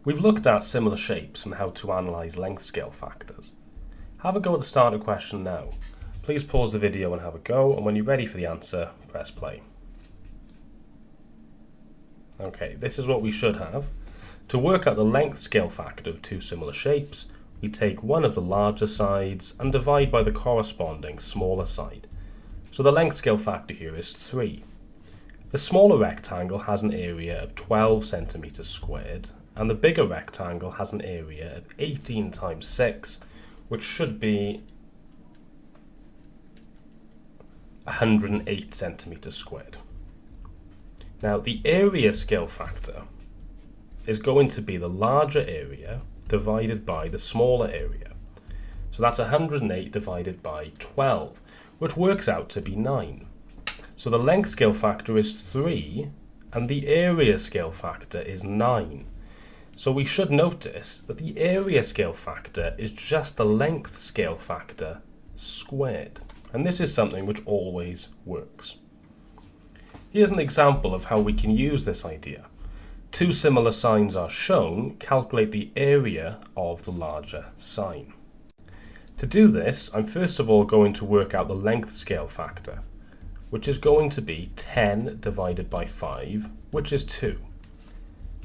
We've looked at similar shapes and how to analyse length scale factors. Have a go at the start of the question now. Please pause the video and have a go, and when you're ready for the answer, press play. Okay, this is what we should have. To work out the length scale factor of two similar shapes, we take one of the larger sides and divide by the corresponding smaller side. So the length scale factor here is 3. The smaller rectangle has an area of 12 centimeters squared, and the bigger rectangle has an area of 18 times 6, which should be 108 centimeters squared. Now, the area scale factor is going to be the larger area divided by the smaller area. So that's 108 divided by 12, which works out to be 9. So the length scale factor is 3, and the area scale factor is 9. So we should notice that the area scale factor is just the length scale factor squared. And this is something which always works. Here's an example of how we can use this idea. Two similar signs are shown. Calculate the area of the larger sign. To do this, I'm first of all going to work out the length scale factor, which is going to be 10 divided by 5, which is 2.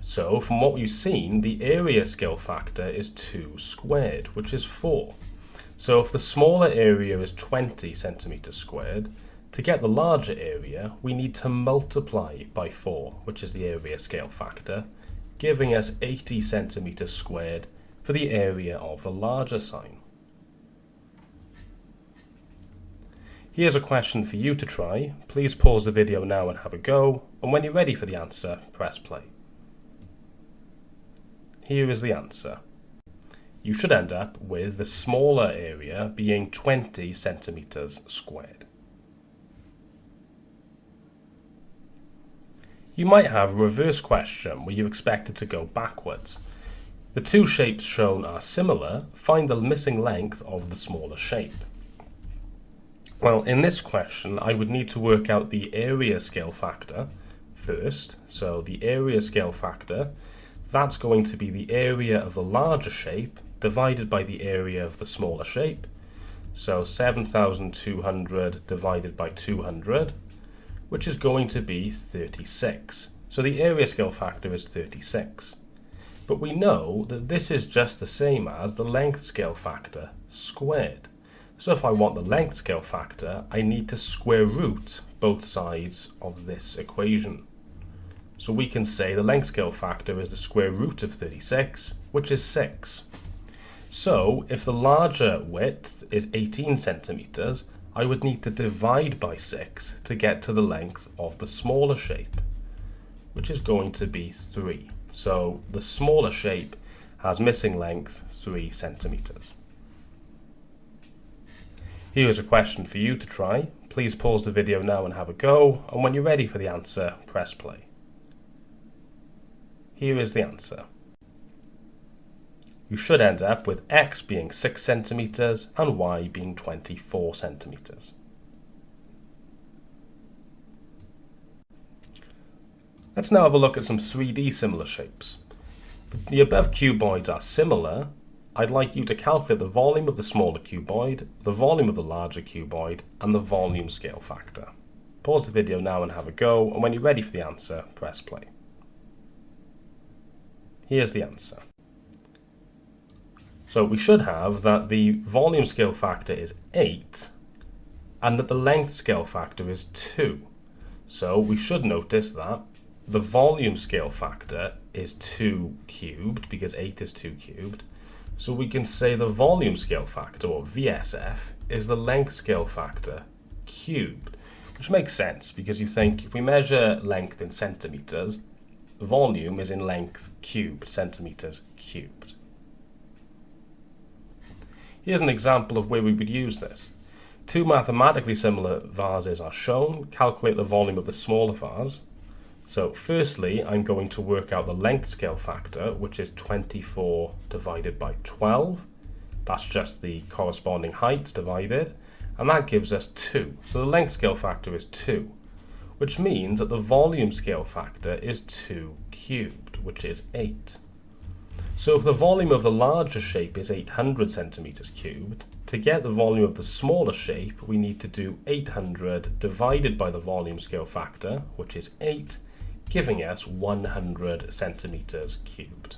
So, from what we've seen, the area scale factor is 2 squared, which is 4. So if the smaller area is 20 centimeters squared, to get the larger area, we need to multiply by 4, which is the area scale factor, giving us 80 centimeters squared for the area of the larger sign. Here's a question for you to try. Please pause the video now and have a go, and when you're ready for the answer, press play. Here is the answer. You should end up with the smaller area being 20 centimeters squared. You might have a reverse question where you expect it to go backwards. The two shapes shown are similar. Find the missing length of the smaller shape. Well, in this question, I would need to work out the area scale factor first. So the area scale factor, that's going to be the area of the larger shape divided by the area of the smaller shape. So 7,200 divided by 200, which is going to be 36. So the area scale factor is 36. But we know that this is just the same as the length scale factor squared. So if I want the length scale factor, I need to square root both sides of this equation. So we can say the length scale factor is the square root of 36, which is 6. So if the larger width is 18 centimeters, I would need to divide by 6 to get to the length of the smaller shape, which is going to be 3. So the smaller shape has missing length 3 centimeters. Here is a question for you to try. Please pause the video now and have a go, and when you're ready for the answer, press play. Here is the answer. You should end up with x being 6 centimeters and y being 24 centimeters. Let's now have a look at some 3D similar shapes. The above cuboids are similar. I'd like you to calculate the volume of the smaller cuboid, the volume of the larger cuboid, and the volume scale factor. Pause the video now and have a go, and when you're ready for the answer, press play. Here's the answer. So we should have that the volume scale factor is 8 and that the length scale factor is 2. So we should notice that the volume scale factor is 2 cubed because 8 is 2 cubed. So we can say the volume scale factor, or VSF, is the length scale factor cubed, which makes sense because you think if we measure length in centimeters, volume is in length cubed, centimeters cubed. Here's an example of where we would use this. Two mathematically similar vases are shown. Calculate the volume of the smaller vase. So firstly, I'm going to work out the length scale factor, which is 24 divided by 12. That's just the corresponding heights divided, and that gives us 2. So the length scale factor is 2. which means that the volume scale factor is 2 cubed, which is 8. So if the volume of the larger shape is 800 centimeters cubed, to get the volume of the smaller shape, we need to do 800 divided by the volume scale factor, which is 8, giving us 100 centimeters cubed.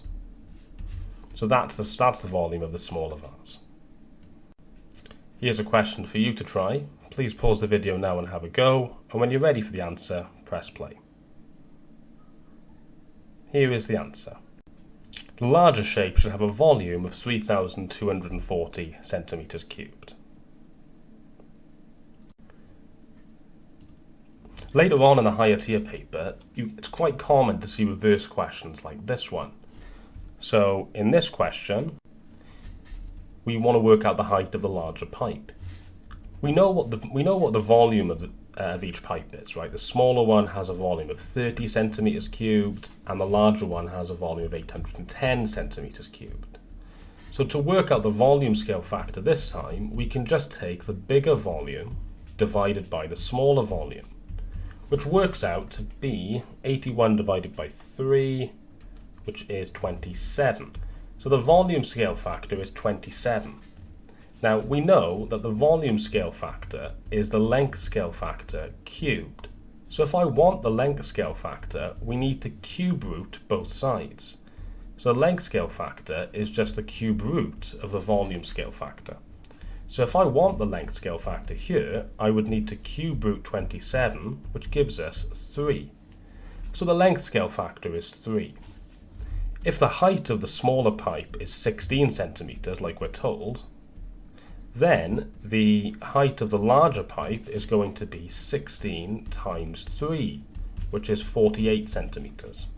So that's the volume of the smaller vase. Here's a question for you to try. Please pause the video now and have a go, and when you're ready for the answer, press play. Here is the answer. The larger shape should have a volume of 3,240 centimeters cubed. Later on in the higher tier paper, it's quite common to see reverse questions like this one. So in this question, we want to work out the height of the larger pipe. We know what the volume of each pipe is, right? The smaller one has a volume of 30 centimeters cubed, and the larger one has a volume of 810 centimeters cubed. So to work out the volume scale factor this time, we can just take the bigger volume divided by the smaller volume, which works out to be 81 divided by 3, which is 27. So the volume scale factor is 27. Now, we know that the volume scale factor is the length scale factor cubed. So if I want the length scale factor, we need to cube root both sides. So the length scale factor is just the cube root of the volume scale factor. So if I want the length scale factor here, I would need to cube root 27, which gives us 3. So the length scale factor is 3. If the height of the smaller pipe is 16 centimeters, like we're told, then the height of the larger pipe is going to be 16 times 3, which is 48 centimeters.